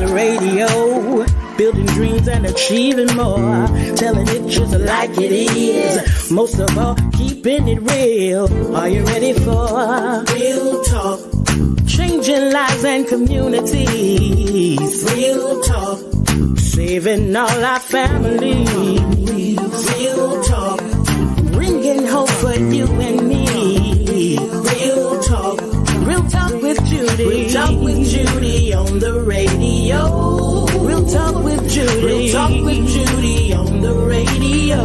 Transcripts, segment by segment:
the radio, building dreams and achieving more, telling it just like it is. Most of all, keeping it real. Are you ready for real talk? Changing lives and communities. Real talk. Saving all our families. Real talk. Bringing hope for you and me. Real talk. Real talk with Judy. Real talk with Judy on the radio. Real talk with Judy. Real talk with Judy on the radio.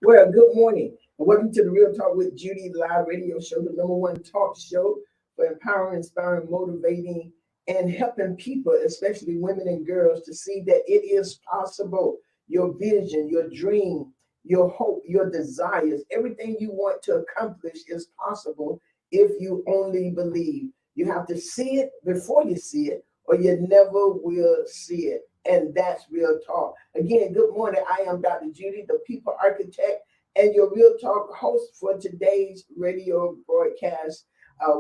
Well, good morning, and welcome to the Real Talk with Judy live radio show, the #1 talk show for empowering, inspiring, motivating, and helping people, especially women and girls, to see that it is possible. Your vision, your dream, your hope, your desires, everything you want to accomplish is possible if you only believe. You have to see it before you see it, or you never will see it. And that's Real Talk. Again, good morning. I am Dr. Judy, the People Architect, and your Real Talk host for today's radio broadcast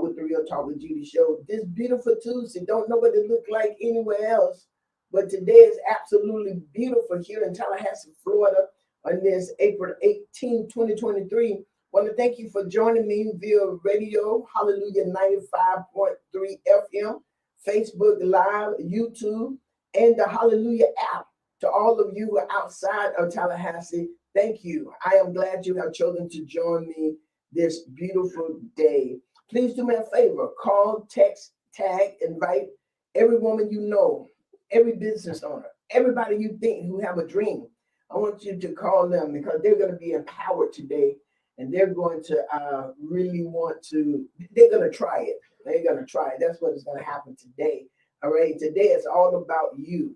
with the Real Talk with Judy show. This beautiful Tuesday, don't know what it looked like anywhere else, but today is absolutely beautiful here in Tallahassee, Florida, on this April 18, 2023. I want to thank you for joining me via radio, Hallelujah 95.3 FM, Facebook Live, YouTube, and the Hallelujah app. To all of you who are outside of Tallahassee, thank you. I am glad you have chosen to join me this beautiful day. Please do me a favor. Call, text, tag, invite every woman you know, every business owner, everybody you think who have a dream. I want you to call them because they're going to be empowered today, and they're going to really want to, they're going to try it. They're going to try it. That's what is going to happen today. All right, today it's all about you.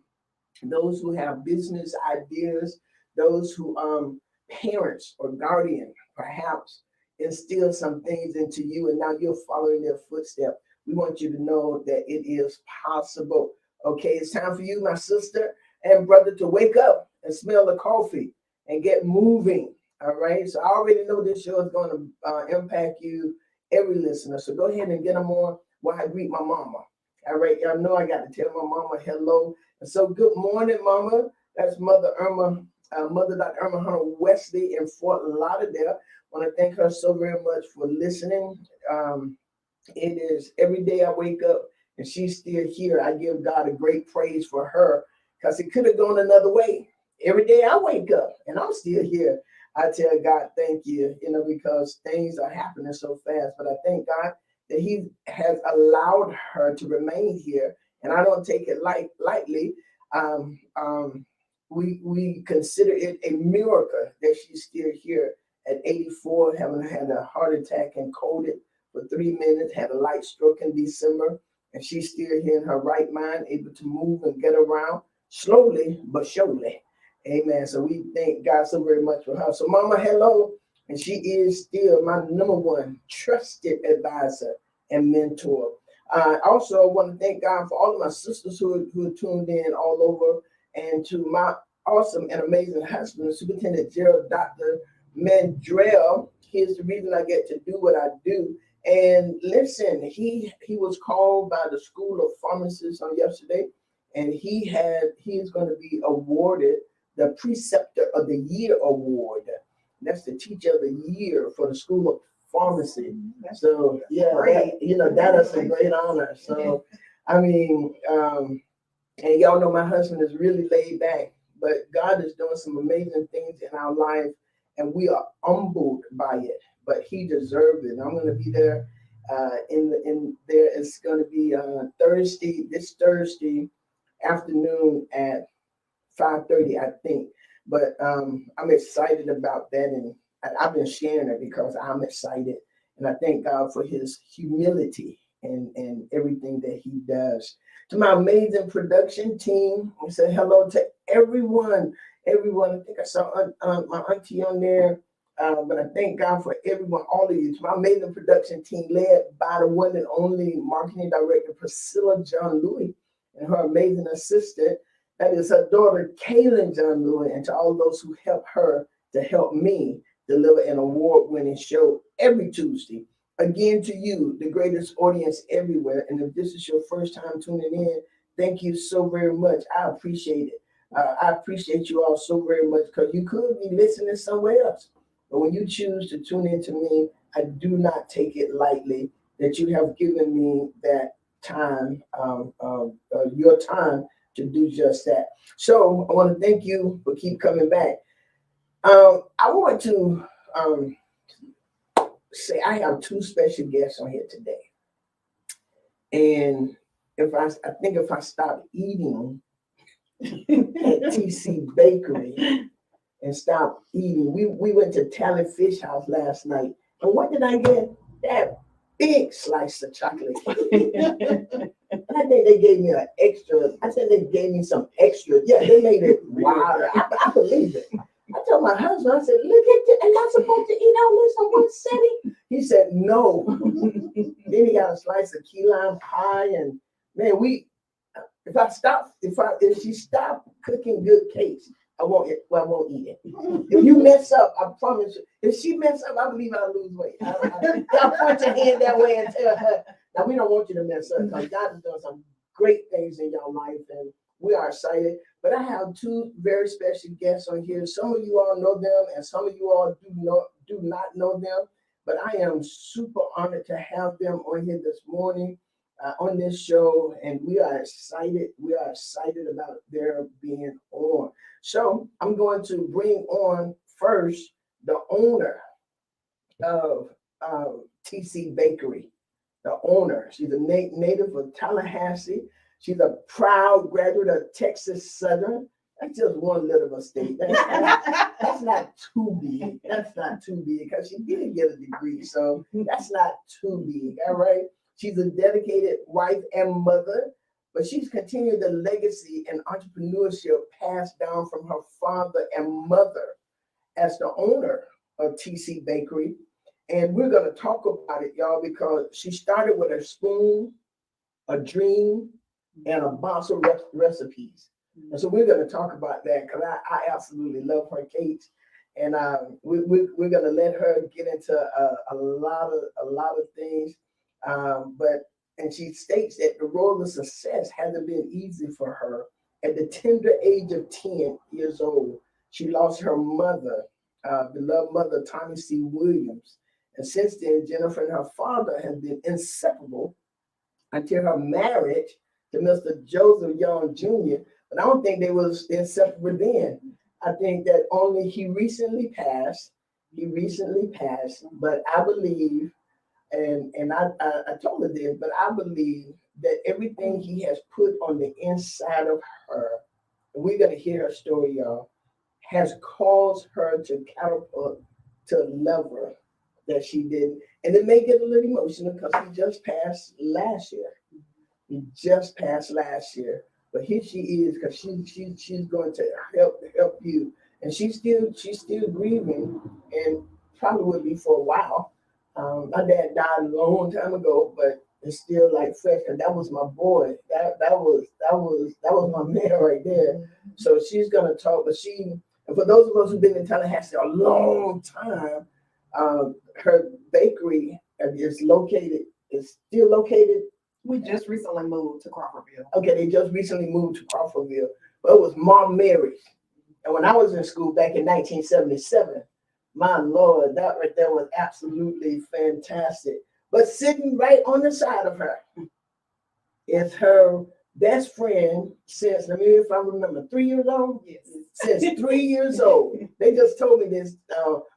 Those who have business ideas, those who parents or guardian perhaps instill some things into you, and now you're following their footsteps. We want you to know that it is possible. Okay, it's time for you, my sister and brother, to wake up and smell the coffee and get moving. All right, so I already know this show is going to impact you, every listener. So go ahead and get them on while I greet my mama. All right, y'all know I got to tell my mama hello. And so good morning, mama. That's Mother Irma, Mother Dr. Irma Hunter Wesley in Fort Lauderdale. I want to thank her so very much for listening. It is every day I wake up and she's still here. I give God a great praise for her because it could have gone another way. Every day I wake up and I'm still here. I tell God, thank you, because things are happening so fast. But I thank God that he has allowed her to remain here, and I don't take it lightly. We consider it a miracle that she's still here at 84, having had a heart attack and coded for 3 minutes, had a light stroke in December, and she's still here in her right mind, able to move and get around slowly but surely. Amen. So we thank God so very much for her. So Mama, hello. And she is still my #1 trusted advisor and mentor. Also, I want to thank God for all of my sisters who are tuned in all over, and to my awesome and amazing husband, Superintendent Gerald Dr. Mandrell. He is the reason I get to do what I do. And listen, he was called by the School of Pharmacists on yesterday, and he is going to be awarded the Preceptor of the Year award. That's the Teacher of the Year for the School of Pharmacy. So yeah, that is a great honor. So I mean, and y'all know my husband is really laid back, but God is doing some amazing things in our life, and we are humbled by it. But he deserved it. I'm going to be there. It's going to be this Thursday afternoon at 5:30, I think. But I'm excited about that, and I've been sharing it because I'm excited, and I thank God for his humility and everything that he does. To my amazing production team, I say hello to everyone. I think I saw my auntie on there, but I thank God for everyone, all of you. To my amazing production team, led by the one and only marketing director Priscilla John Louis, and her amazing assistant, that is her daughter Kaylin John Louis, and to all those who help her to help me deliver an award-winning show every Tuesday. Again, to you, the greatest audience everywhere. And if this is your first time tuning in, thank you so very much. I appreciate it. I appreciate you all so very much because you could be listening somewhere else. But when you choose to tune in to me, I do not take it lightly that you have given me that time, your time to do just that. So I want to thank you for keep coming back. I want to say I have two special guests on here today. And I think if I stop eating at TC Bakery and stop eating, we went to Tally Fish House last night. And what did I get? That big slice of chocolate. I think they gave me an extra. I said they gave me some extra. Yeah, they made it wild. I believe it. I told my husband, I said, look at this. Am I supposed to eat all this on one setting? He said, no. Then he got a slice of key lime pie. And man, if she stopped cooking good cakes, I won't eat it. If you mess up, I promise you. If she mess up, I believe I'll lose weight. I'll point your hand that way and tell her. Now, we don't want you to mess up because God has done some great things in your life, and we are excited. But I have two very special guests on here. Some of you all know them, and some of you all do not know them. But I am super honored to have them on here this morning on this show, and we are excited. We are excited about their being on. So I'm going to bring on first the owner of TC Bakery. The owner. She's a native of Tallahassee. She's a proud graduate of Texas Southern. That's just one little mistake. That's not too big. That's not too big because she didn't get a degree. So that's not too big. All right. She's a dedicated wife and mother, but she's continued the legacy and entrepreneurship passed down from her father and mother as the owner of TC Bakery. And we're going to talk about it, y'all, because she started with a spoon, a dream, and a box of recipes. And so we're going to talk about that because I absolutely love her cakes. And we're going to let her get into a lot of things. And she states that the road to success hasn't been easy for her. At the tender age of 10 years old, she lost her mother, beloved mother, Tommy C. Williams. And since then, Jennifer and her father have been inseparable until her marriage to Mr. Joseph Young Jr. But I don't think they was inseparable then. I think that only he recently passed. But I believe, and I told her this, but I believe that everything he has put on the inside of her, and we're going to hear her story, y'all, has caused her to catapult to a level that she didn't. And it may get a little emotional because he just passed last year. But here she is because she's going to help you. And she's still grieving and probably will be for a while. My dad died a long time ago, but it's still like fresh. And that was my boy. That was my man right there. So she's gonna talk, but and for those of us who've been in Tallahassee a long time, her bakery is still located. We just recently moved to Crawfordville. Okay, they just recently moved to Crawfordville, but it was Mom Mary's. And when I was in school back in 1977, my Lord, that right there was absolutely fantastic. But sitting right on the side of her is her best friend since, let me if I remember, 3 years old? Yes. Since 3 years old. They just told me this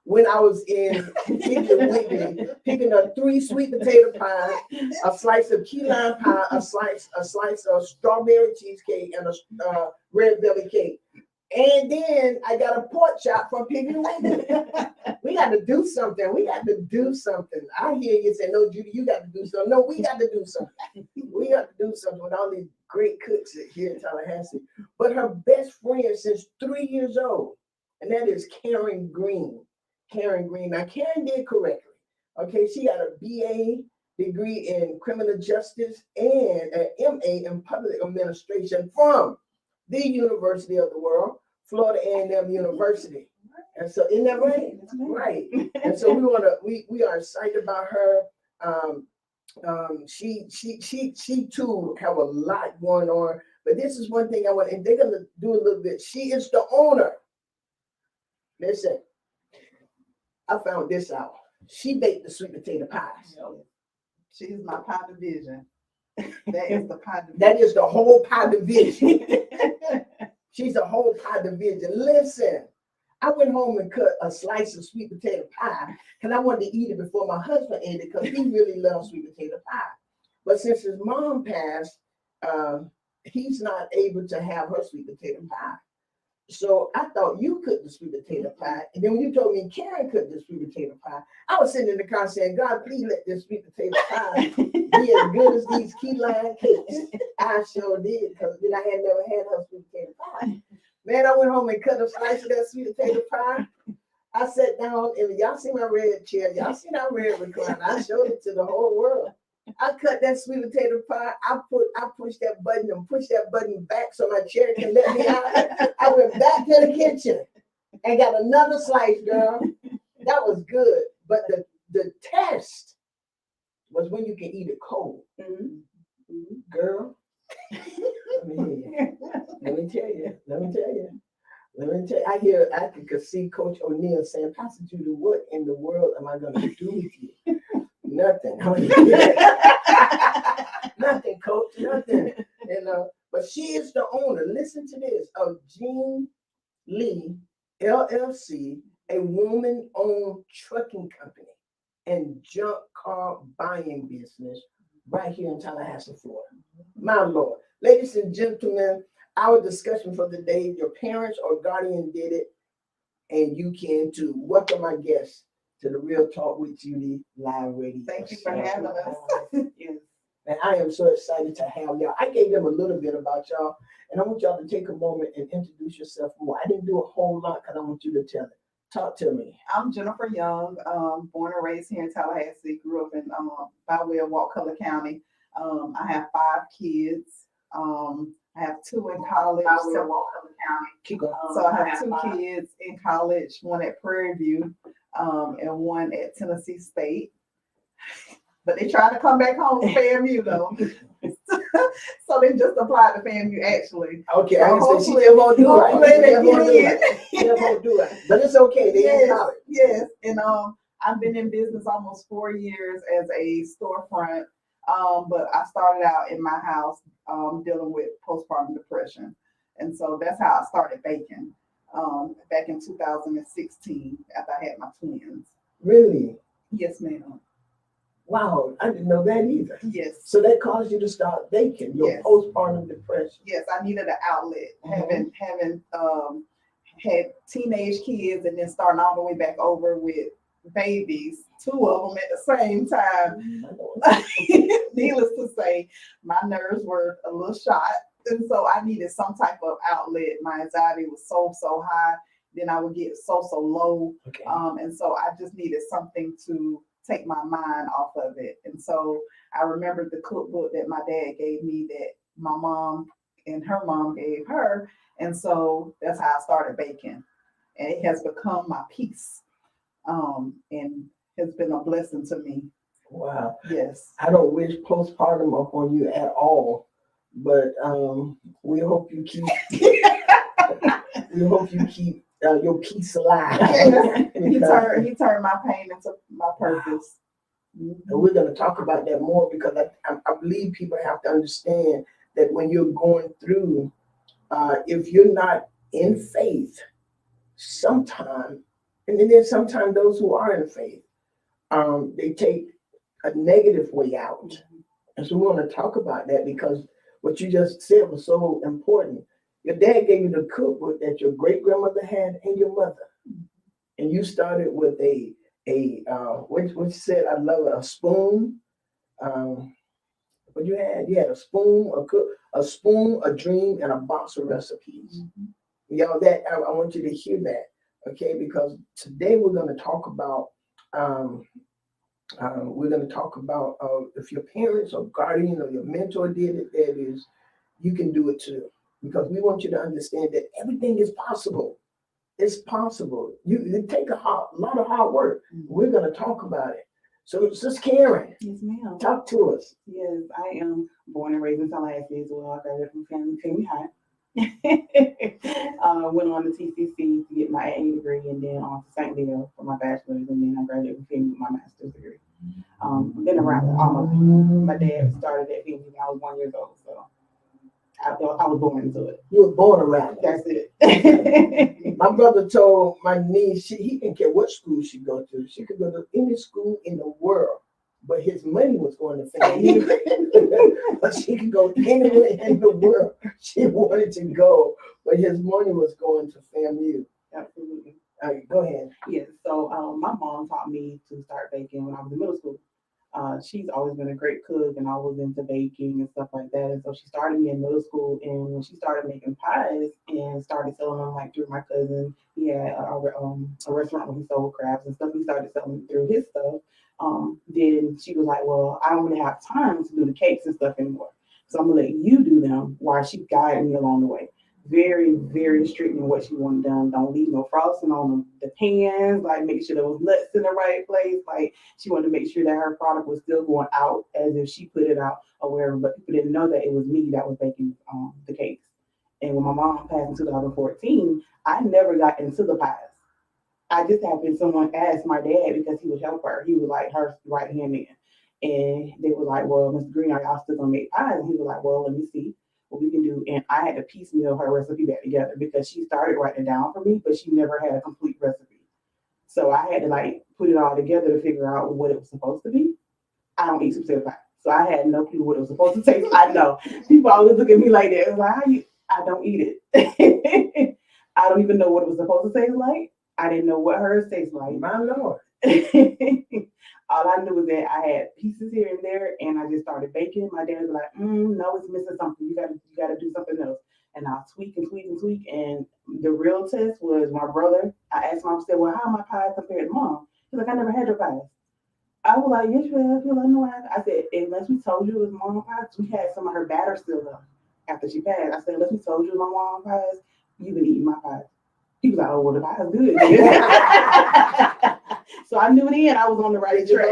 when I was in Wiggly, picking up 3 sweet potato pies, a slice of key lime pie, a slice of strawberry cheesecake, and a red velvet cake. And then I got a pork chop from Piggly Wiggly. We got to do something. I hear you say, no, Judy, you got to do something. No, we got to do something. We got to do something with all these great cooks here in Tallahassee. But her best friend since 3 years old, and that is Karen Green. Now, Karen did correctly. Okay, she got a BA degree in criminal justice and an MA in public administration from the University of the World, Florida A&M University. And so isn't that right? Right. And so we are excited about her. She too have a lot going on. But this is one thing I want, and they're gonna do a little bit. She is the owner. Listen, I found this out. She baked the sweet potato pies. She's my pie division. That is the pie division. That is the whole pie division. She's a whole pie division. Listen, I went home and cut a slice of sweet potato pie because I wanted to eat it before my husband ate it because he really loves sweet potato pie. But since his mom passed, he's not able to have her sweet potato pie. So I thought you cooked the sweet potato pie. And then when you told me Karen cooked the sweet potato pie, I was sitting in the car saying, God, please let this sweet potato pie be as good as these key lime cakes. I sure did, because then I had never had her sweet potato pie. Man, I went home and cut a slice of that sweet potato pie. I sat down, and y'all see my red chair. Y'all see that red recliner. I showed it to the whole world. I cut that sweet potato pie. I pushed that button and pushed that button back so my chair can let me out. I went back to the kitchen and got another slice, girl. That was good. But the test was when you can eat it cold. Mm-hmm. Girl, let me tell you. I could see Coach O'Neal saying, Pastor Judy, what in the world am I going to do with you? Nothing. Nothing, Coach. Nothing. But she is the owner. Listen to this of Jean Lee LLC, a woman-owned trucking company and junk car buying business right here in Tallahassee, Florida. My Lord, ladies and gentlemen, our discussion for the day: your parents or guardian did it, and you can too. Welcome my guests to the Real Talk with Judy live radio. Thank you for having us. Yes. And I am so excited to have y'all. I gave them a little bit about y'all, and I want y'all to take a moment and introduce yourself more. I didn't do a whole lot because I want you to tell it. Talk to me. I'm Jennifer Young, born and raised here in Tallahassee, grew up in by way of Wakulla County. I have 5 kids. I have 2 in college. So I have 2 kids in college, one at Prairie View and one at Tennessee State. But they try to come back home to FAMU though. So they just applied to FAMU actually. Okay, so hopefully they won't do it. They won't do it. But it's okay. They in college. Yes. And I've been in business almost 4 years as a storefront. But I started out in my house dealing with postpartum depression. And so that's how I started baking back in 2016 after I had my twins. Really? Yes, ma'am. Wow, I didn't know that either. Yes. So that caused you to start baking, your postpartum depression. Yes, I needed an outlet. Having had teenage kids and then starting all the way back over with babies, 2 of them at the same time. Needless to say, my nerves were a little shot. And so I needed some type of outlet. My anxiety was so high. Then I would get so low. Okay. And so I just needed something to take my mind off of it. And so I remembered the cookbook that my dad gave me that my mom and her mom gave her. And so that's how I started baking. And it has become my peace. And has been a blessing to me. Wow. Yes. I don't wish postpartum upon you at all, but we hope you keep your peace alive. Yes. He turned my pain into my purpose. And we're going to talk about that more because I believe people have to understand that when you're going through, if you're not in faith, sometimes, and then sometimes those who are in faith, they take a negative way out. And so we want to talk about that because what you just said was so important. Your dad gave you the cookbook that your great grandmother had and your mother. And you started with what you said, I love it, a spoon. What you had? You had a spoon, a dream, and a box of recipes. Mm-hmm. Y'all, that I want you to hear that, okay? Because today we're going to talk about if your parents or guardian or your mentor did it, that is, you can do it too. Because we want you to understand that everything is possible. It's possible. You take a lot of hard work. We're going to talk about it. So, Sister Karen, Yes, ma'am. talk to us. Yes, I am born and raised in Tallahassee as well. I graduated from Family High. Went on to TCC to get my AA degree, and then on to St. Leo for my bachelor's, and then I graduated from FAMU with my master's degree. Been around almost. My dad started at FAMU when I was 1 year old, so I was born into it. You were born around it. That's it. My brother told my niece he didn't care what school she go to. She could go to any school in the world, but his money was going to FAMU. But she could go anywhere in the world she wanted to go, but his money was going to FAMU. Absolutely. All right, go ahead. Yes. So my mom taught me to start baking when I was in middle school. She's always been a great cook and always into baking and stuff like that. And so she started me in middle school, and when she started making pies and started selling them like through my cousin, he had a restaurant where he sold crabs and stuff. He started selling through his stuff. Then she was like, well, I don't really have time to do the cakes and stuff anymore. So I'm gonna let you do them while she guided me along the way. Very, very strict in what she wanted done. Don't leave no frosting on the pans. Like, make sure there was nuts in the right place. Like, she wanted to make sure that her product was still going out as if she put it out or wherever. But people didn't know that it was me that was baking the cakes. And when my mom passed in 2014, I never got into the pies. I just happened someone asked my dad because he would help her. He was like her right hand man. And they were like, well, Mr. Green, are y'all still gonna make pies? And he was like, well, let me see what we can do. And I had to piecemeal her recipe back together because she started writing it down for me, but she never had a complete recipe. So I had to like put it all together to figure out what it was supposed to be. I don't eat potato pie, so I had no clue what it was supposed to taste. I know people always look at me like that. It's like, how you? I don't eat it. I don't even know what it was supposed to taste like. I didn't know what hers tastes like. My Lord. All I knew was that I had pieces here and there, and I just started baking. My dad was like, no, it's missing something. You gotta do something else. And I tweak and tweak and tweak. And the real test was my brother. I asked mom, I said, well, how are my pies compared to mom? He's like, I never had your pies. I was like, yes, you have. He was like, no, I have. I said, unless we told you it was mom pies, we had some of her batter still left after she passed. I said, unless we told you it was my mom pies, you've been eating my pies. He was like, oh, well, the pie's good. So I knew then I was on the right track.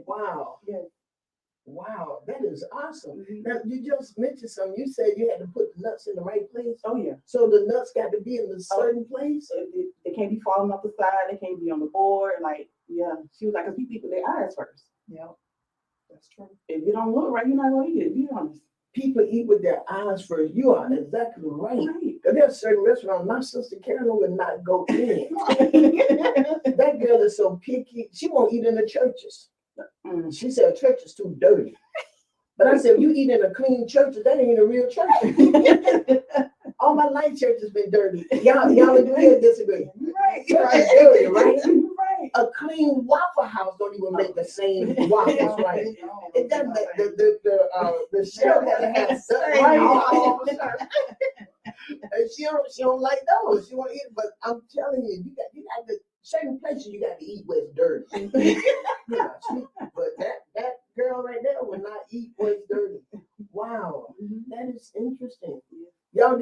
Wow. Yes. Wow, that is awesome. Now, you just mentioned something. You said you had to put the nuts in the right place. Oh, yeah. So the nuts got to be in a certain place? They can't be falling off the side. They can't be on the board. Like, yeah. She was like, because people eat with their eyes first. Yeah. That's true. If it don't look right, you're not going to eat it, be honest. People eat with their eyes first. You are exactly right. There's certain restaurants my sister Carolyn would not go in. That girl is so picky. She won't eat in the churches. She said a church is too dirty. But I said, if you eat in a clean church, that ain't a real church. All my life church has been dirty. Y'all agree or disagree? Right. Church is dirty, right? Right. A clean Waffle House don't even make the same waffles, right? It doesn't make the chef had to have stuff right. And she don't like those. She won't eat. But I'm telling you, you got to certain places you got to eat where it's dirty. But that girl right there would not eat where it's dirty. Wow, that is interesting. Y'all,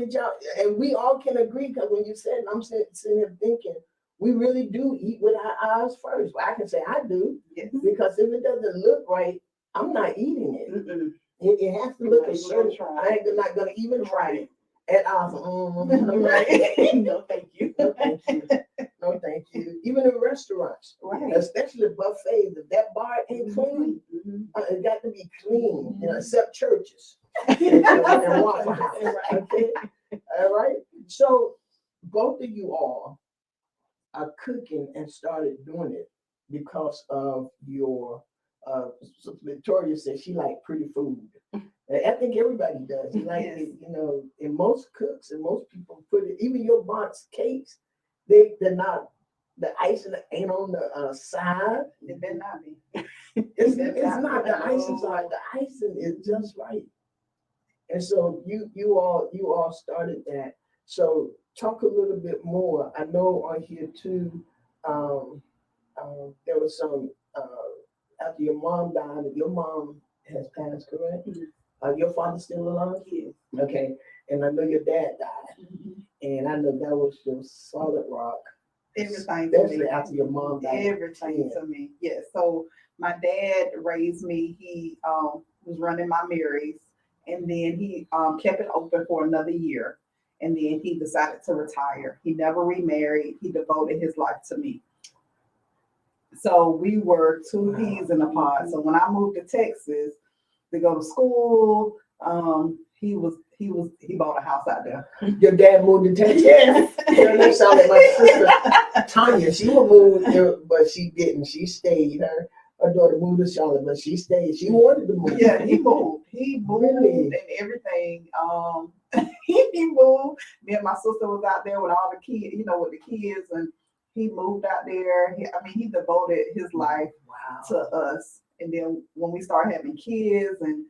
and we all can agree, because when you said, I'm sitting here thinking, we really do eat with our eyes first. Well, I can say I do, because if it doesn't look right, I'm not eating it. It has to look a certain. I'm not gonna even try it. And right. No, thank you. No, thank you. No, thank you. Even in restaurants, right? Especially buffets, if that bar ain't clean, it got to be clean. Except churches and Waffle House. Okay, all right. So both of you all are cooking and started doing it because of your. Victoria said she liked pretty food. I think everybody does. Like, and most cooks and most people put it, even your box cakes, they're not, the icing ain't on the side. It better not be. It's not the icing side. The icing is just right. And so you all started that. So talk a little bit more. I know on here too, there was some, after your mom died, your mom has passed, correct? Your father still alive? Yes. Okay. And I know your dad died. And I know that was your solid rock. Everything to Especially me. after your mom died. Everything to me. Yes. So my dad raised me. He was running my Mary's, and then he kept it open for another year, and then he decided to retire. He never remarried. He devoted his life to me. So we were two peas in a pod. So when I moved to Texas to go to school, he bought a house out there. Your dad moved to Texas? Yes. Girl, that sounded like my sister Tanya. She would move, but she didn't. She stayed. Her daughter moved to Charlotte, but she stayed. She wanted to move. Yeah, he moved. He moved Really? and everything. He moved. Me and my sister was out there with all the kids, with the kids, and he moved out there. He devoted his life to us. And then when we started having kids and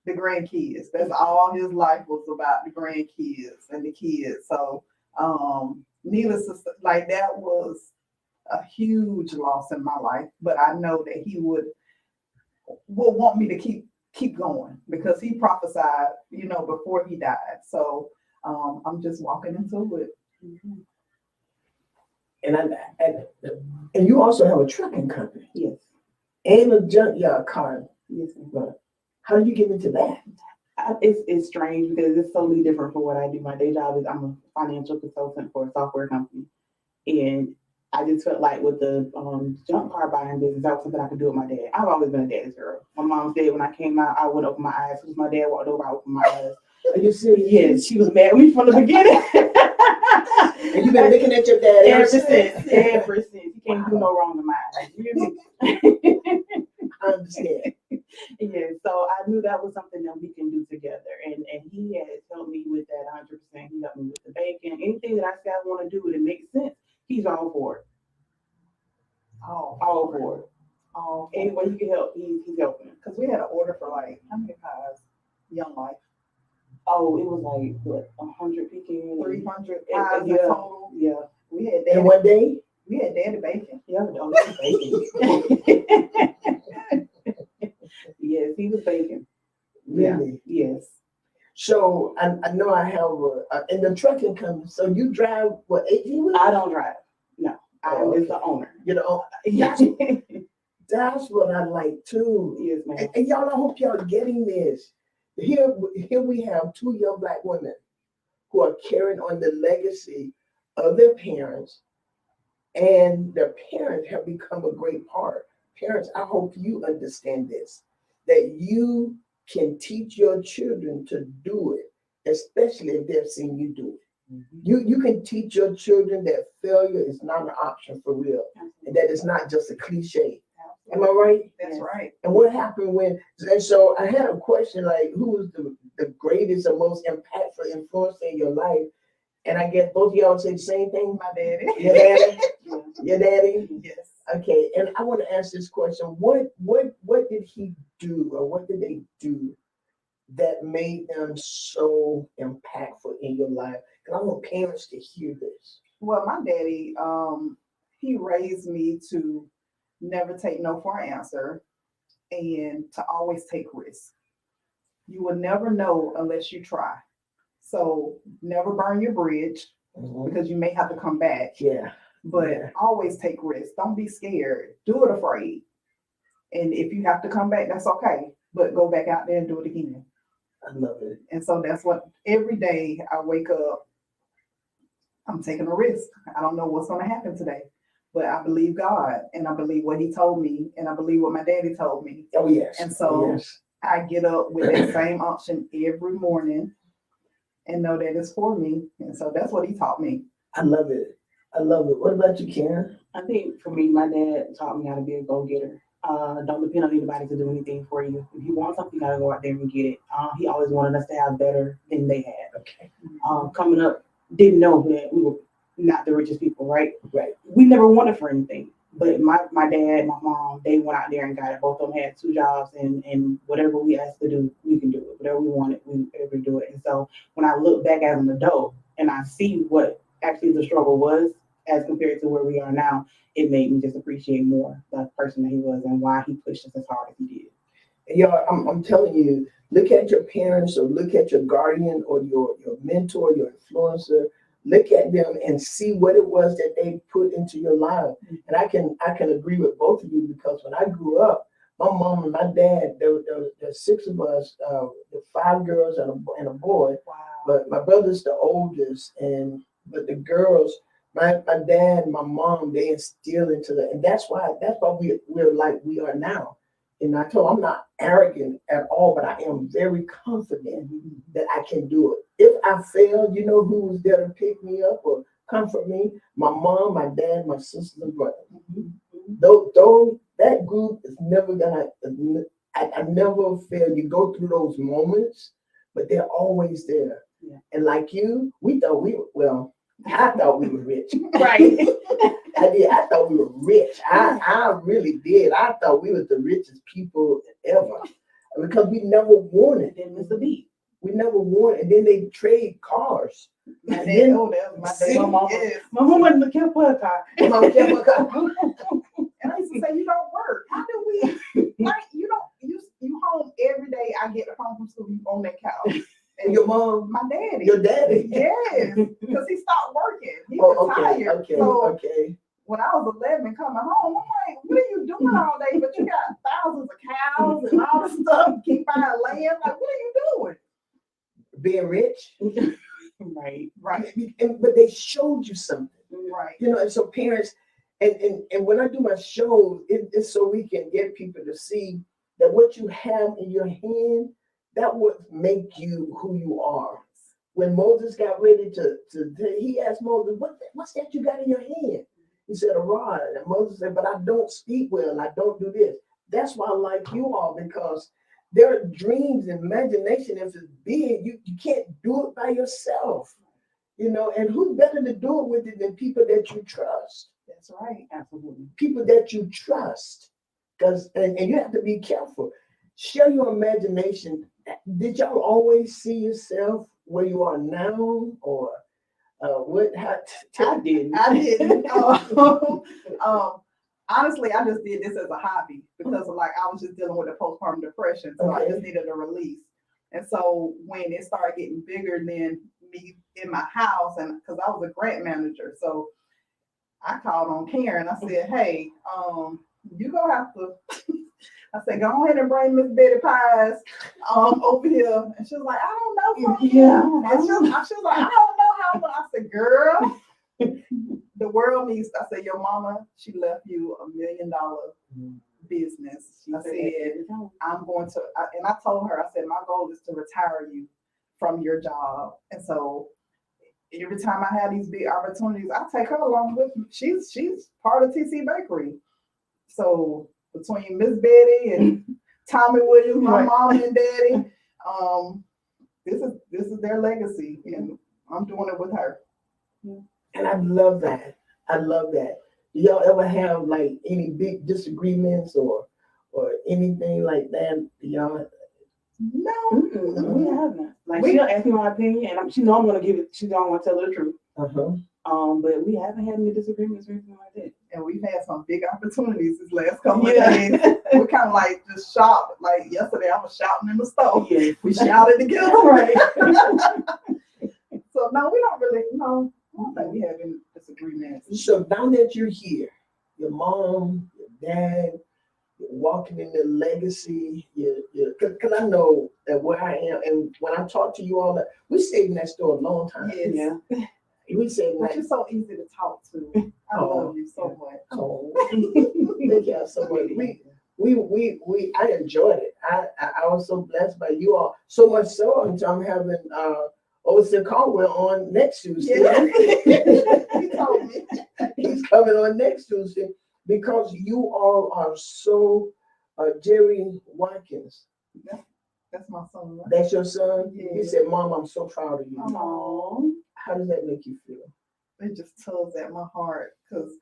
the grandkids, that's all his life was about, the grandkids and the kids. So, needless to say, like, that was a huge loss in my life. But I know that he would want me to keep going, because he prophesied, before he died. So I'm just walking into it. Mm-hmm. And you also have a trucking company. Yes. And a junkyard car. Yes. How did you get into that? It's strange because it's totally different from what I do. My day job is I'm a financial consultant for a software company, and I just felt like with the junk car buying business, that was something I could do with my dad. I've always been a daddy's girl. My mom said when I came out, I would open my eyes. As my dad walked over, I opened my eyes. Are you serious? Yes, she was mad at me from the beginning. And you've been looking at your dad ever since. Ever since. He can't do no wrong in my eyes. I understand. Yeah, so I knew that was something that we can do together. And he had helped me with that 100%. He helped me with the bacon. Anything that I said I want to do, it makes sense. He's all for it. All for it. Any way he can help, he's helping. Because we had an order for like, how many pies? Young Life. Oh, it was like, what, 100 pecans? 300 pies in total. Yeah. We had in one day? We had daddy bacon. Yeah, bacon. Yes, he was baking. Really? Yeah. Yes. So I know I have in the trucking company. So you drive what, 18 wheels? I don't drive. No, I'm just the owner. You know, that's what I like too. Yes, ma'am. And y'all, I hope y'all getting this. Here we have two young Black women who are carrying on the legacy of their parents, and their parents have become a great part. Parents, I hope you understand this, that you can teach your children to do it, especially if they've seen you do it. Mm-hmm. You can teach your children that failure is not an option for real, and that it's not just a cliche. Am I right? That's right. And what happened and so I had a question like, who was the greatest or most impactful influence in your life? And I guess both of y'all say the same thing. My daddy. Your daddy? Your daddy? Yes. Okay, and I want to ask this question. What did he do, or what did they do that made them so impactful in your life? Because I want parents to hear this. Well, my daddy, he raised me to never take no for an answer and to always take risks. You will never know unless you try. So never burn your bridge, because you may have to come back. Yeah. But always take risks. Don't be scared. Do it afraid. And if you have to come back, that's okay. But go back out there and do it again. I love it. And so that's what every day I wake up, I'm taking a risk. I don't know what's going to happen today. But I believe God, and I believe what he told me, and I believe what my daddy told me. Oh, yes. And so I get up with that same option every morning and know that it's for me. And so that's what he taught me. I love it. I love it. What about you, Karen? I think for me, my dad taught me how to be a go-getter. Don't depend on anybody to do anything for you. If you want something, you gotta go out there and get it. He always wanted us to have better than they had. Okay. Coming up, didn't know that we were not the richest people, right? Right. We never wanted for anything. But my dad, my mom, they went out there and got it. Both of them had 2 jobs, and whatever we asked to do, we can do it. Whatever we wanted, we ever do it. And so when I look back as an adult and I see what actually the struggle was as compared to where we are now, it made me just appreciate more the person that he was and why he pushed us as hard as he did. Yeah, I'm telling you, look at your parents or look at your guardian or your mentor, your influencer. Look at them and see what it was that they put into your life. And I can agree with both of you because when I grew up, my mom and my dad, there were six of us, the five girls and a boy. Wow. But my brother's the oldest, but the girls, my dad, my mom, they instill into the, and that's why we're like we are now. And I told I'm not arrogant at all, but I am very confident that I can do it. If I fail, you know who was there to pick me up or comfort me? My mom, my dad, my sister, and brother. Though that group is never gonna. I never fail. You go through those moments, but they're always there. Yeah. And like you, we thought we were well. I thought we were rich. Right. I did. I thought we were rich. I really did. I thought we were the richest people ever because we never wanted. Didn't miss a beat. We never wanted. And then they trade cars. My And dad, then- oh, that was my See? dad. My mama, Yes. my mama kept her car. My mom kept my car. And I used to say, you don't work. How do we? Like, you don't. You home every day. I get home from school. You on that couch. And your mom, My daddy. your daddy. Yes, because he stopped working. He Oh, retired. okay, So okay. when I was 11 coming home, I'm like, what are you doing all day? But you got thousands of cows and all this stuff. Keep buying land. Like, what are you doing? Being rich. Right. But they showed you something. Right. You know, and so parents, and when I do my shows, it's so we can get people to see that what you have in your hand, that would make you who you are. When Moses got ready he asked Moses, what's that you got in your hand? He said, a rod. And Moses said, but I don't speak well. I don't do this. That's why I like you all, because there are dreams and imagination. If it's big, you can't do it by yourself. You know, and who's better to do it with it than people that you trust? That's right. Absolutely. People that you trust. And you have to be careful. Share your imagination. Did y'all always see yourself where you are now, or what? I didn't. I didn't. Honestly, I just did this as a hobby because of, like, I was just dealing with a postpartum depression, so I Okay. just needed a release. And so when it started getting bigger than me in my house, and because I was a grant manager, so I called on Karen. I said, "Hey, you gonna have to." I said, "Go ahead and bring Miss Betty Pies over here." And she was like, "I don't know from you." And she was like, "I don't know how." But I said, "Girl, the world needs." I said, "Your mama, she left you $1 million business." I said, "I'm going to," and I told her, I said, "My goal is to retire you from your job." And so every time I have these big opportunities, I take her along with me. She's part of TC Bakery. So between Miss Betty and Tommy Williams, my mom and daddy, this is their legacy, and I'm doing it with her. And I love that. I love that. Do y'all ever have like any big disagreements or anything like that? Do y'all? No, We haven't. Like, she'll ask me my opinion, and she know I'm gonna give it. She don't want to tell her the truth. But we haven't had any disagreements or anything like that. and we've had some big opportunities this last couple of days. We're kind of like just shocked. Like yesterday, I was shouting in the store. Yeah. We shouted together. Right. So no, we don't really. No, I don't think we have any disagreements. So now that you're here, your mom, your dad, you're walking in the legacy. Because I know that where I am, and when I talk to you all, we stayed next door a long time. Yes. Yeah. We said But like, you're so easy to talk to. I love you so much. oh, thank y'all so much. I enjoyed it. I was so blessed by you all. So much so until I'm having Overseer Caldwell on next Tuesday. Yeah. He told me. He's coming on next Tuesday because you all are so Jerry Watkins. That's my son. Right? That's your son? Yeah. He said, Mom, I'm so proud of you. Aww. How does that make you feel? It just tugs at my heart because,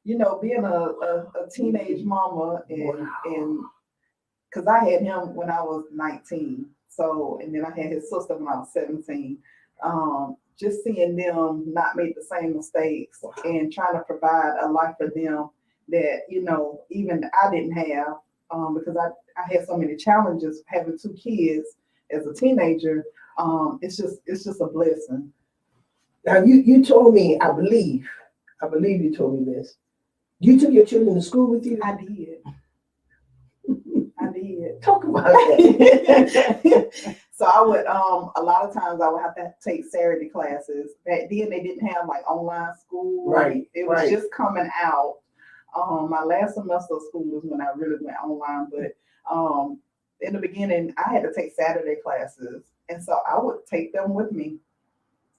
you know, being a teenage mama and because I had him when I was 19. So, and then I had his sister when I was 17. Just seeing them not make the same mistakes and trying to provide a life for them that, you know, even I didn't have because I had so many challenges having 2 kids as a teenager. It's just a blessing. Now you told me, I believe you told me this. You took your children to school with you? I did. Talk about that. So I would a lot of times I would have to take Saturday classes. Back then they didn't have like online school. Right. It was just coming out. My last semester of school was when I really went online, but in the beginning I had to take Saturday classes, and so I would take them with me.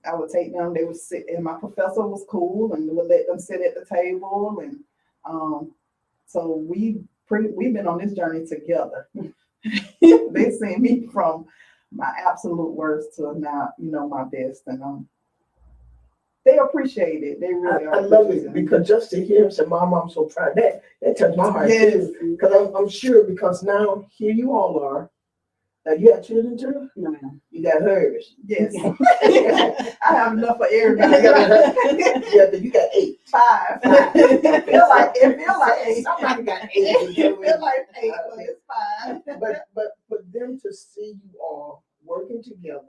I would take them, they would sit, and my professor was cool and would let them sit at the table, and so we've been on this journey together. They seen me from my absolute worst to now, my best, and they appreciate it. They really I love it, because just to hear him say, Mom, I'm so proud, that touched my heart. Yes. Because I'm sure, because now here you all are. You have children too? No, ma'am. You got hers. Yes. I have enough for everybody. Yeah, you got 8. 5. It feel like 8. Somebody got 8. It feel like 8, but it's 5. But for them to see you all working together,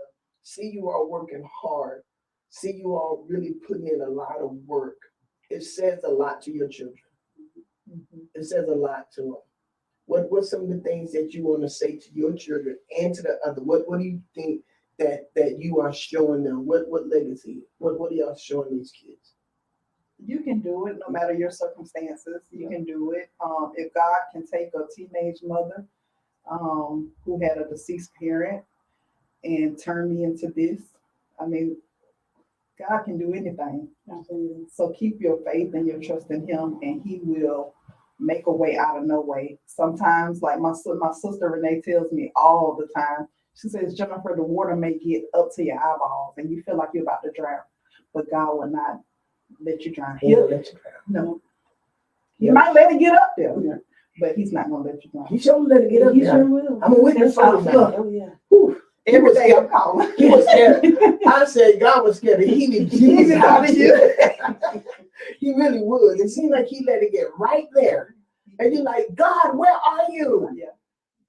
see you all working hard, see you all really putting in a lot of work, it says a lot to your children. It says a lot to them. What's some of the things that you want to say to your children and to the other? What do you think that you are showing them? What legacy? What are y'all showing these kids? You can do it no matter your circumstances. You can do it. If God can take a teenage mother who had a deceased parent and turn me into this, I mean, God can do anything. So keep your faith and your trust in Him, and He will make a way out of no way. Sometimes, like my sister Renee tells me all the time, she says, Jennifer, the water may get up to your eyeballs and you feel like you're about to drown, but God will not let you drown. He'll let you drown. No. He might let it get up there, but He's not going to let you drown. He sure let it get up He there. sure will. I'm a witness for it now. Oh, yeah. Whew. Every day I'm calling. He was scared. I said God was scared. He He really would. It seemed like He let it get right there. And you're like, God, where are you? Yeah.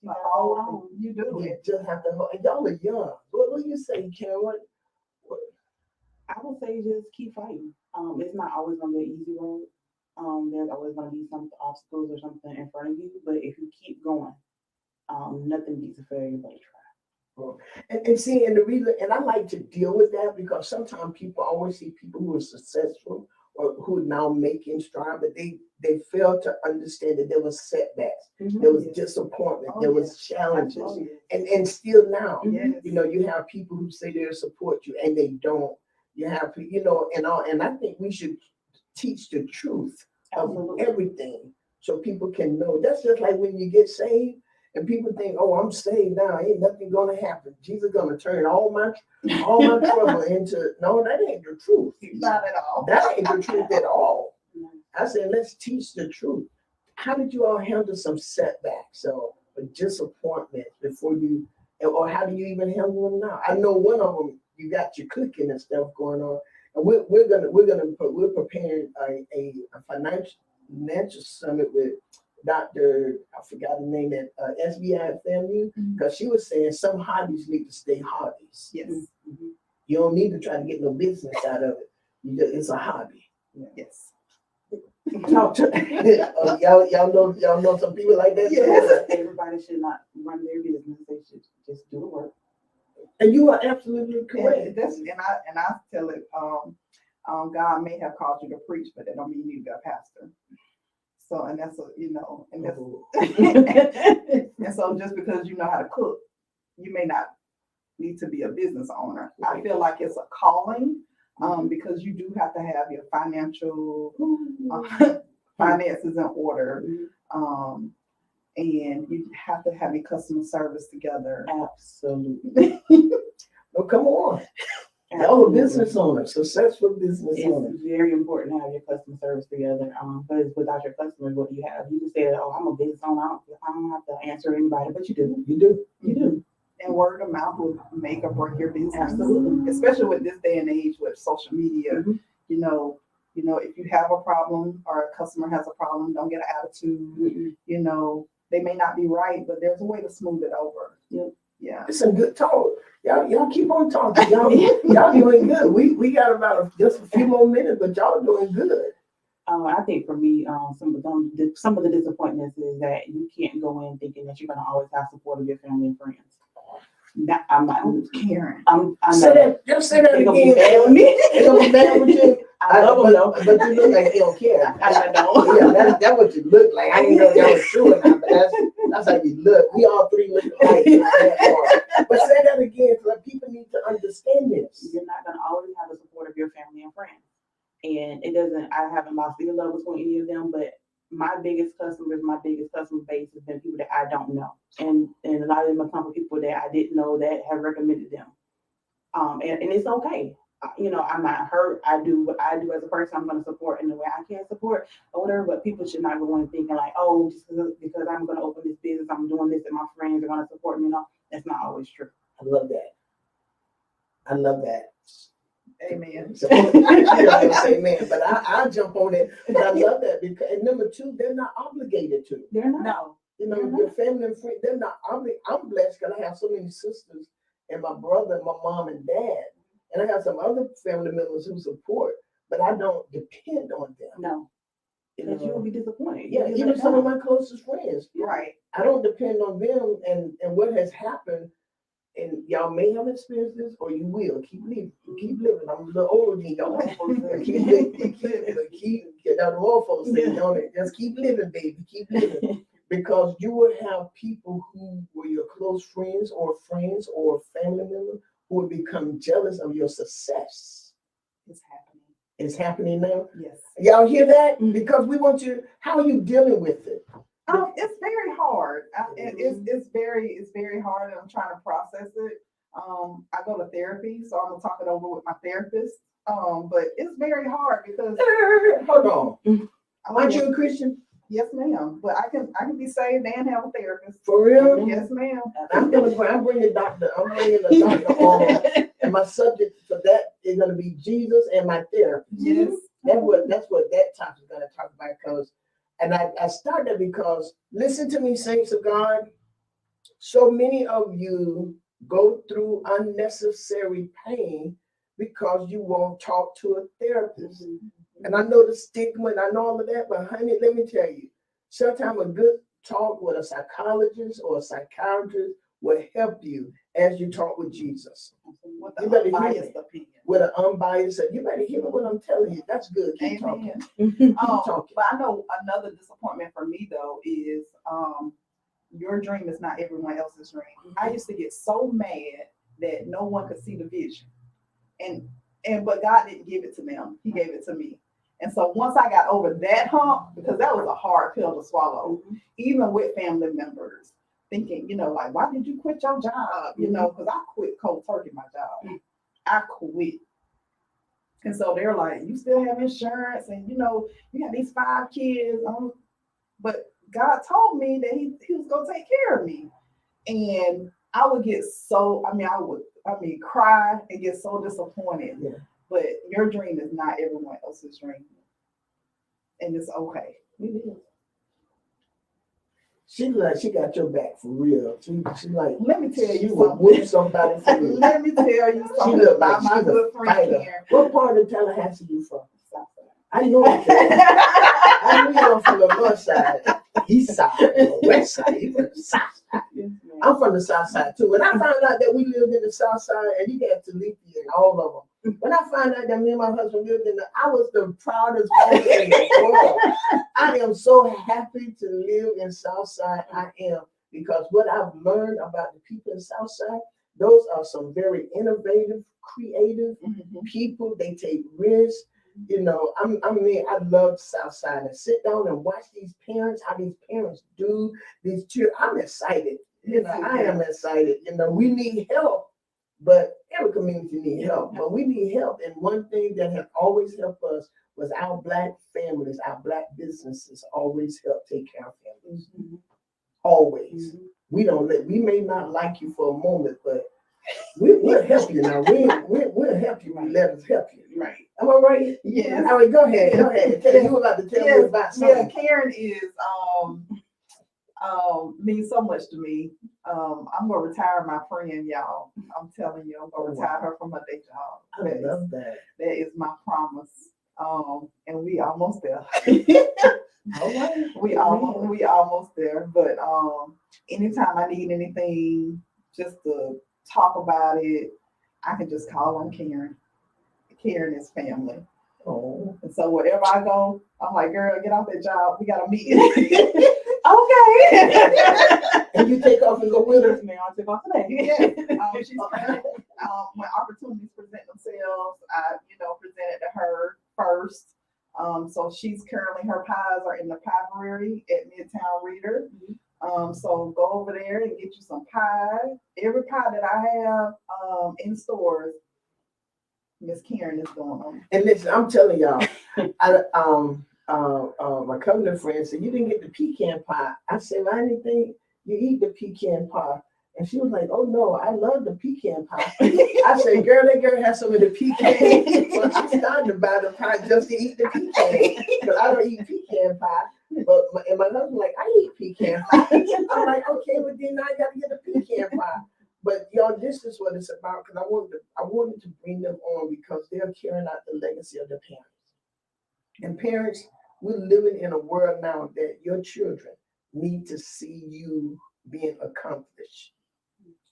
But hold on. You do You it. just have to hold. And y'all are young. What do you say, Karen? What? I would say just keep fighting. It's not always going to be an easy road. There's always going to be some obstacles or something in front of you. But if you keep going, nothing beats a failure but a try. And see, and the reason, and I like to deal with that because sometimes people always see people who are successful or who are now making strides, but they fail to understand that there was setbacks, there was disappointment, there was challenges, and still now, you have people who say they'll support you and they don't. You have, and I think we should teach the truth of everything so people can know. That's just like when you get saved. And people think, oh, I'm saved now. Ain't nothing gonna happen. Jesus gonna turn all my trouble into. No, that ain't the truth. Not at all. That ain't the truth at all. I said, let's teach the truth. How did you all handle some setbacks or disappointment before you, or how do you even handle them now? I know one of them, you got your cooking and stuff going on, and we're preparing a financial summit with Dr. I forgot the name at SBI FAMU, because she was saying some hobbies need to stay hobbies. Yes. You don't need to try to get no business out of it. It's a hobby. Yes. Talk to y'all know some people like that. Yes. Everybody should not run their business. They should just do the work. And you are absolutely correct. And I tell it, God may have called you to preach, but that don't mean you need to be a pastor. So, and that's and so just because you know how to cook, you may not need to be a business owner. I feel like it's a calling, because you do have to have your finances in order, and you have to have your customer service together. Absolutely. Oh, come on. Y'all are business owners, successful business owners. It's very important to have your customer service together. Because without your customers, what do you have? You can say, "Oh, I'm a business owner. I don't have to answer anybody," but you do. You do. You do. And word of mouth will make or break your business. Absolutely. Especially with this day and age with social media. You know, if you have a problem or a customer has a problem, don't get an attitude. they may not be right, but there's a way to smooth it over. Yep. Yeah. It's a good talk. Y'all keep on talking. Y'all doing good. We got about just a few more minutes, but y'all doing good. I think for me, some of the disappointments is that you can't go in thinking that you're gonna always have support of your family and friends. That, I'm not. Karen. I'm Say not. that. Just say that They gonna be again. bad with me. They gonna be bad with you. I love them though. But you look like you don't care. I don't. Yeah, that's what you look like. I didn't know that was true or not, but that's how you look. We all three look alike. But say that again, because people need to understand this. You're not gonna always have the support of your family and friends, and it doesn't. I haven't lost any love between any of them, but my biggest customer base has been people that I don't know, and a lot of them have come from people that I didn't know that have recommended them. And it's okay. I'm not hurt. I do what I do as a person. I'm going to support in the way I can support or whatever. But people should not go in thinking like, oh, just because I'm going to open this business, I'm doing this, and my friends are going to support me. No, that's not always true. I love that. I love that. Amen. So, I say amen, but I jump on it. But I love that because, and number two, they're not obligated to. They're not. No. Your family and friends, they're not obligated. I'm blessed because I have so many sisters and my brother and my mom and dad. And I have some other family members who support, but I don't depend on them. No. Because you will be disappointed. Yeah, even some of my closest friends. Right. I don't depend on them and what has happened. And y'all may have experienced this, or you will. Keep living. I'm a little older than y'all. Keep living. That old folks say, don't it? Just keep living, baby. Keep living. Because you will have people who were your close friends or family members who will become jealous of your success. It's happening. It's happening now. Yes. Y'all hear that? Because we want you. How are you dealing with it? It's very hard. It's very hard, and I'm trying to process it. I go to therapy, so I'm gonna talk it over with my therapist. But it's very hard because Hold on. Aren't you a Christian? Yes, ma'am. But I can be saved and have a therapist. For real? Yes, ma'am. I'm bringing a doctor on, and my subject for that is gonna be Jesus and my therapist. Yes. That's what that topic is gonna talk about. Because, and I started because listen to me, saints of God. So many of you go through unnecessary pain because you won't talk to a therapist. And I know the stigma and I know all of that, but honey, let me tell you, sometimes a good talk with a psychologist or a psychiatrist will help you as you talk with Jesus. With You the better hear unbiased me. opinion. With an unbiased, you better hear what I'm telling you. That's good. Keep talking. Amen. Keep talking. But I know another disappointment for me though is your dream is not everyone else's dream. I used to get so mad that no one could see the vision. But God didn't give it to them. He gave it to me. And so once I got over that hump, because that was a hard pill to swallow, even with family members, thinking, like, why did you quit your job? Because I quit cold turkey my job. I quit. And so they're like, you still have insurance and, you got these 5 kids. But God told me that he was going to take care of me. And I would get cry and get so disappointed. Yeah. But your dream is not everyone else's dream. And it's okay. It is. She got your back for real. She like, let me tell you, she would whoop somebody for real. Let me tell you something. She look about like my good friend Karen. What part of Tallahassee you from? I know that. I knew you were from the north side, east side, west side, you from the south side. I'm from the south side too. When I found out that we lived in the south side, and you got to leave and all of them. When I found out that me and my husband lived I was the proudest woman in the world. I am so happy to live in Southside. I am, because what I've learned about the people in Southside, those are some very innovative, creative people. They take risks. I love Southside and sit down and watch these parents, how these parents do these children. I'm excited. I am excited. We need help. But every community needs help. But we need help. And one thing that has always helped us was our Black families, our Black businesses always help take care of families. Always. We may not like you for a moment, but we'll help you now. We'll help you. Let us help you. Right. Am I right? Yes. All right, go ahead. You were about to tell me about something. Yeah, Karen is means so much to me. I'm gonna retire my friend, y'all. I'm telling you, I'm gonna retire her from her day job. I love that. That is my promise. And we almost there. All right. we almost there. But anytime I need anything, just to talk about it, I can just call on Karen. Karen is family. Oh. And so wherever I go, I'm like, girl, get off that job. We got a meeting. Okay. And you take off and go with her? Man, I'll take off today. Yeah. She's when opportunities present themselves, I, presented to her first. So she's currently, her pies are in the pievery at Midtown Reader. So go over there and get you some pie. Every pie that I have in stores, Miss Karen is going on. And listen, I'm telling y'all, my cousin friend said, you didn't get the pecan pie. I said, well, I didn't think you eat the pecan pie. And she was like, oh no, I love the pecan pie. I said, girl, that girl has some of the pecan. Well, I'm starting to buy the pie just to eat the pecan. Because I don't eat pecan pie. But my husband like, I eat pecan pie. I'm like, okay, well then I got to get the pecan pie. But y'all, this is what it's about, because I wanted to bring them on because they're carrying out the legacy of their parents. And parents, we're living in a world now that your children need to see you being accomplished.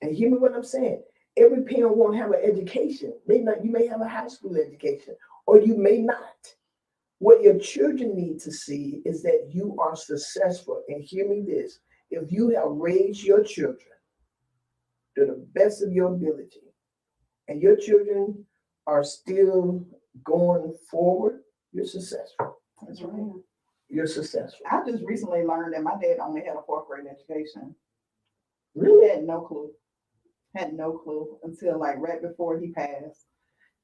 And hear me what I'm saying. Every parent won't have an education. You may have a high school education, or you may not. What your children need to see is that you are successful. And hear me this, if you have raised your children to the best of your ability, and your children are still going forward, you're successful. That's right. You're successful. I just recently learned that my dad only had a 4th grade education. Really? Had no clue. Had no clue until like right before he passed.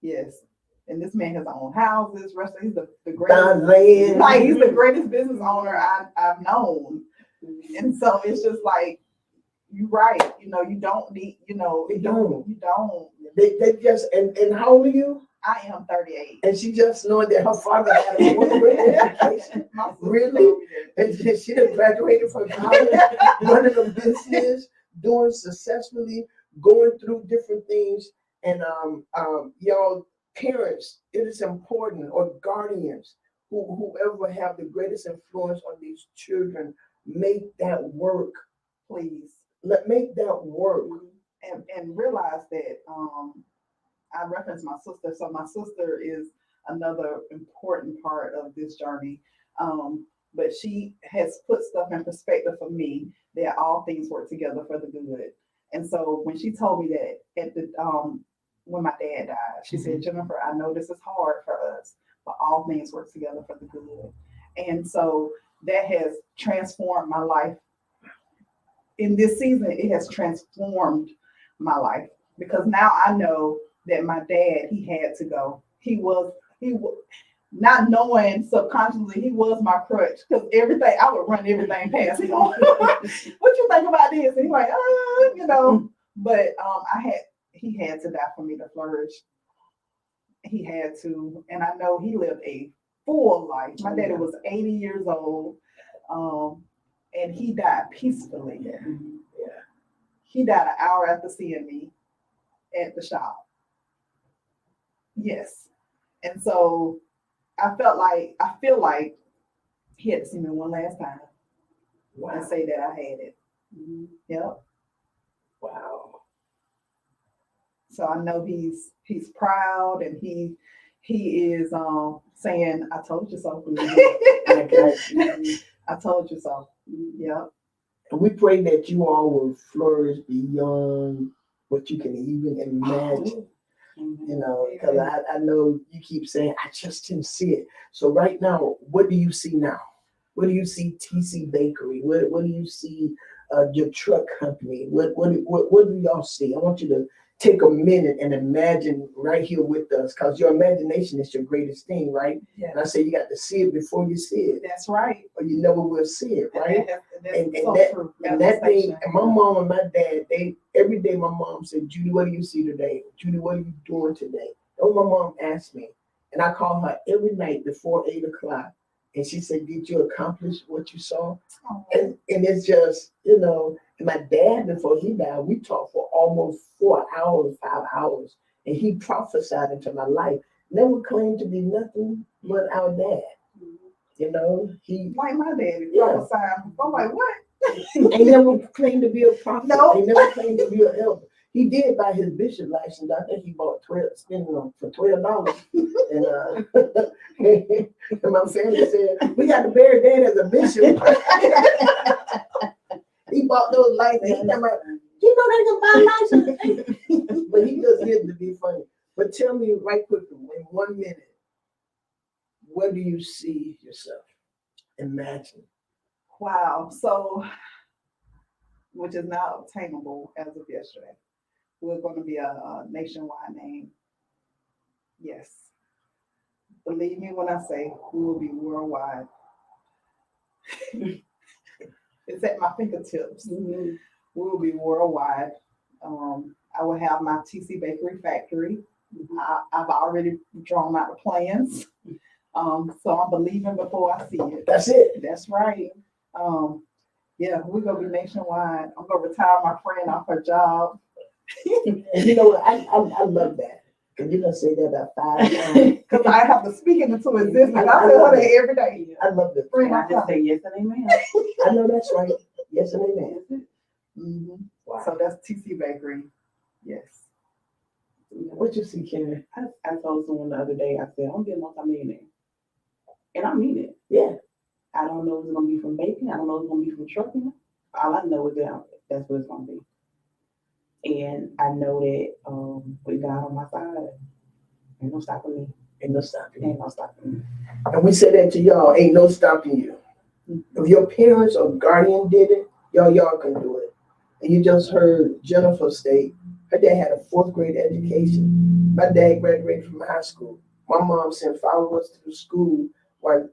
Yes. And this man has owned houses, he's the greatest land. Like he's the greatest business owner I've known. And so it's just like, you're right. You don't need, you don't. They just, and how old are you? I am 38. And she just knowing that her father had a 4th grade education. Really? And she done graduated from college, running a business, doing successfully, going through different things. And y'all parents, it is important, or guardians, whoever have the greatest influence on these children, make that work, please. Make that work. And realize that I referenced my sister. So my sister is another important part of this journey. But she has put stuff in perspective for me, that all things work together for the good. And so when she told me that at the when my dad died, she said, Jennifer, I know this is hard for us, but all things work together for the good. And so that has transformed my life. In this season, it has transformed my life, because now I know that my dad, he had to go. He was not knowing subconsciously, he was my crutch, because everything, I would run everything past him. What you think about this? And he's like, but he had to die for me to flourish. He had to, and I know he lived a full life. My daddy was 80 years old, and he died peacefully. Yeah. He died an hour after seeing me at the shop. Yes. And so I feel like he had to see me one last time. Wow. And say that I had it. Yep. Wow. So I know he's proud, and he is saying, I told you so. I got you. I told you so. Yep. And we pray that you all will flourish beyond what you can even imagine. Because I know you keep saying, I just didn't see it. So right now, what do you see now? What do you see TC Bakery? What do you see your truck company? What do y'all see? I want you to take a minute and imagine right here with us, because your imagination is your greatest thing, right? Yeah. And I say you got to see it before you see it. That's right. Or you never will see it, right? And that thing, and my mom and my dad, every day my mom said, Judy, what do you see today? Judy, what are you doing today? That's what my mom asked me. And I call her every night before 8 o'clock. And she said, did you accomplish what you saw? Oh, And it's just, you know, and my dad, before he died, we talked for almost 4 hours, 5 hours. And he prophesied into my life. Never claimed to be nothing but our dad. You know, he like my daddy Yeah. prophesied. I'm like, what? ain't never claimed to be a prophet. No. He never claimed to be an elder. He did buy his bishop license. I think he bought spending them for $12. And and my family said, we got to bury dad as a bishop. He bought those licenses. He talking about, you know they can buy licenses. But he just did to be funny. But tell me right quickly, in 1 minute, where do you see yourself? Imagine. Wow. So, which is not obtainable as of yesterday. We're going to be a nationwide name. Yes. Believe me when I say we will be worldwide. It's at my fingertips. We will be worldwide. I will have my TC Bakery factory. I've already drawn out the plans. So I'm believing before I see it. That's it. That's right. Yeah, we're gonna be nationwide. I'm gonna retire my friend off her job. And you know what? I love that. Because you're going to say that about 5 times. Because I have to speak it into existence. I tell her that every day. I love that. Free And I my just time. say yes and amen. I know that's right. Yes and amen. Mhm. Wow. So that's TC Bakery. Yes. What you see, Karen? I told someone the other day, I said, I'm getting multi-millionaire. And I mean it. Yeah. I don't know if it's going to be from baking. I don't know if it's going to be from trucking. All I know is that that's what it's going to be. And I know that with God on my side, ain't no stopping me. Ain't no stopping you. Ain't no stopping me. And we say that to y'all, ain't no stopping you. If your parents or guardian did it, y'all can do it. And you just heard Jennifer state, her dad had a 4th grade education. My dad graduated from high school. My mom sent 5 of us to school, and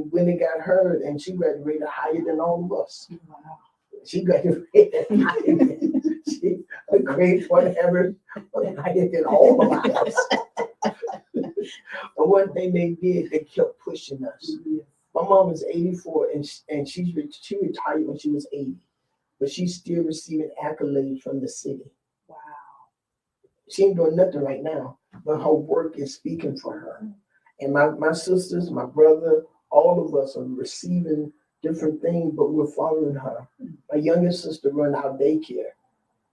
when it got her, and she graduated higher than all of us. Wow. She graduated higher than her grade point average was higher than all of us. But one thing they did, they kept pushing us. My mom is 84, and she retired when she was 80, but she's still receiving accolades from the city. Wow. She ain't doing nothing right now, but her work is speaking for her. And my sisters, my brother, all of us are receiving different things, but we're following her. My youngest sister run our daycare,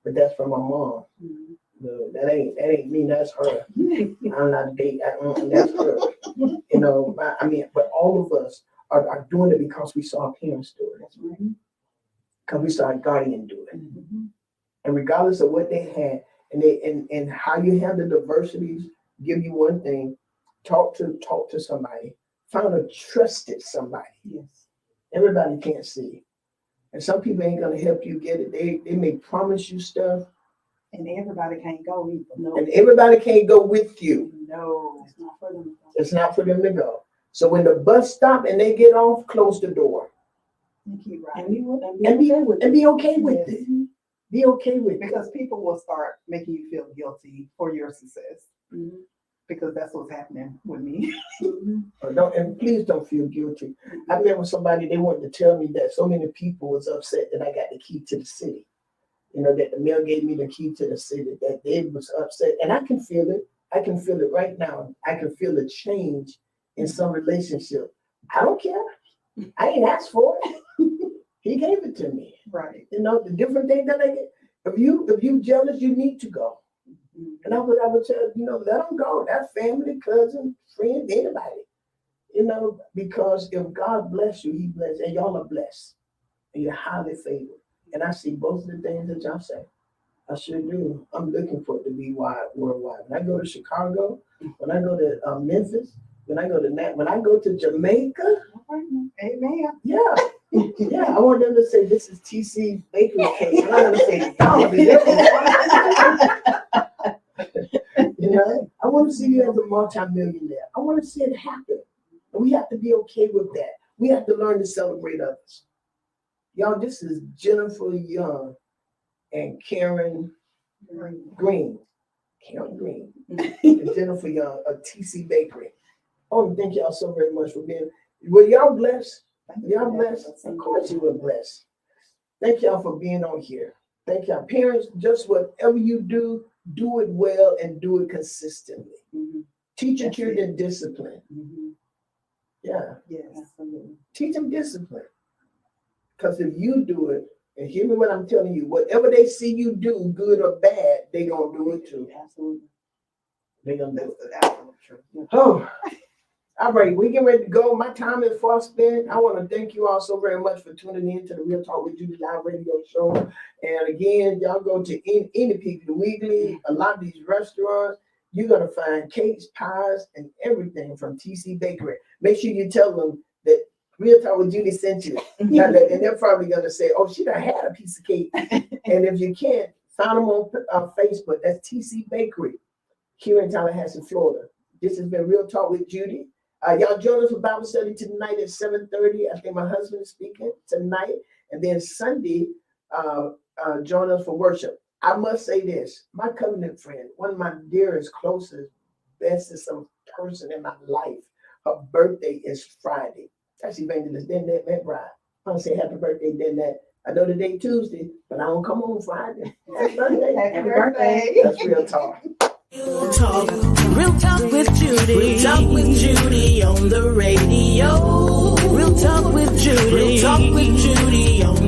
but that's from my mom. No, that ain't me. That's her. I'm not dating. That's her. You know, but all of us are doing it because we saw our parents do it. Because we saw our guardian do it. And regardless of what they had, and how you handle diversities, give you one thing: talk to somebody. Find a trusted somebody. Yes. Everybody can't see, and some people ain't gonna help you get it. They may promise you stuff. And everybody can't go either. No, And everybody can't go with you. No. it's not for them. It's not for them to go. So when the bus stop and they get off, close the door. You keep And riding. be okay with And it. be okay with Yes. it. Be okay with it. Because people will start making you feel guilty for your success. Mhm. Because that's what's happening with me. And please don't feel guilty. I remember somebody, they wanted to tell me that so many people was upset that I got the key to the city. You know, that the mayor gave me the key to the city, that they was upset. And I can feel it. I can feel it right now. I can feel a change in some relationship. I don't care. I ain't asked for it. He gave it to me. Right. You know, the different things that I get. If you jealous, you need to go. And I would tell, you know, let them go. That's family, cousin, friend, anybody. You know, because if God bless you, he bless, and y'all are blessed. And you're highly favored. And I see both of the things that y'all say. I sure do. I'm looking for it to be worldwide. When I go to Chicago, when I go to Memphis, when I go to Jamaica, Amen. yeah, I want them to say this is TC Bakery cake. And I'm gonna say, God, you know, I want to see you as a multi-millionaire. I want to see it happen. And we have to be okay with that. We have to learn to celebrate others. Y'all, this is Jennifer Young and Karen Green. Karen Green. And Jennifer Young of TC Bakery. Oh, thank y'all so very much for being. Were y'all blessed? Y'all blessed? Of course you were blessed. Thank y'all for being on here. Thank y'all. Parents, just whatever you do it well and do it consistently. Mhm. Teach your That's children discipline. Mhm. Yeah, Yes. Absolutely. teach them discipline. Because if you do it, and hear me what I'm telling you, whatever they see you do, good or bad, they gonna do it too. Absolutely. They gonna do That's it. the absolute truth. Oh, all right, we get ready to go. My time is far spent. I want to thank you all so very much for tuning in to the Real Talk with Judy live radio show. And again, y'all go to any Piggly Wiggly, a lot of these restaurants, you're gonna find cakes, pies, and everything from TC Bakery. Make sure you tell them that Real Talk with Judy sent you. And they're probably gonna say, "Oh, she done had a piece of cake." And if you can't, find them on Facebook. That's TC Bakery here in Tallahassee, Florida. This has been Real Talk with Judy. Y'all join us for Bible study tonight at 7:30. I think my husband is speaking tonight. And then Sunday, join us for worship. I must say this, my covenant friend, one of my dearest, closest, bestest person in my life, her birthday is Friday. That's Evangelist Dennett McBride. I want to say happy birthday, Dennett. I know the day Tuesday, but I don't come on Friday. Happy birthday. Happy birthday. That's Real Talk. Real talk with Judy. Real talk with Judy on the radio. Real talk with Judy. Real talk with Judy on